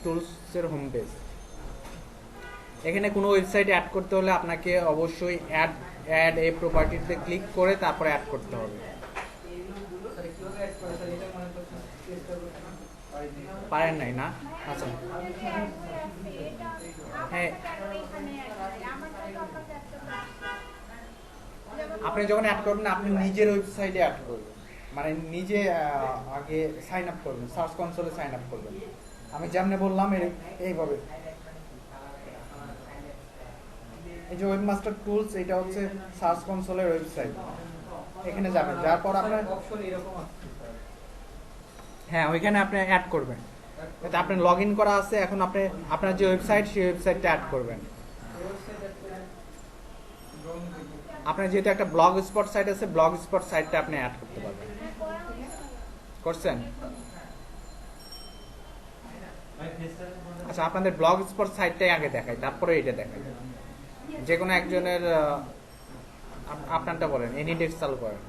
টুলসের home page. এখানে কোনো website add করতে হলে আপনাকে অবশ্যই অ্যাড এ প্রপার্টিতে ক্লিক করে তারপরে অ্যাড করতে হবে। পারেন নাই না? আচ্ছা হ্যাঁ, আপনি যখন অ্যাড করবেন আপনি নিজের ওয়েবসাইটে অ্যাড করবেন, মানে নিজে আগে সাইন আপ করবেন, সার্চ কনসোলে সাইন আপ করবেন। আমি যেমনি বললাম এইভাবে। এই যে ওয়েবমাস্টার টুলস, এটা হচ্ছে সার্চ কনসোলের ওয়েবসাইট। এখানে যাবেন, যাওয়ার পর আপনার অপশন এরকম আছে। হ্যাঁ ওইখানে আপনি অ্যাড করবেন। এটা আপনার লগ ইন করা আছে, এখন আপনি আপনার যে ওয়েবসাইট সেই ওয়েবসাইটটা অ্যাড করবেন। আপনার যেহেতু একটা ব্লগ স্পট সাইট আছে, ব্লগ স্পট সাইটটা আপনি অ্যাড করতে পারবেন। করছেন? আচ্ছা আপনাদের ব্লগ স্পট সাইটটাই আগে দেখাই, তারপরে এটা দেখাই। যে কোনো একজনের আপনারটা বলেন, এনিডেক্স চালু করেন।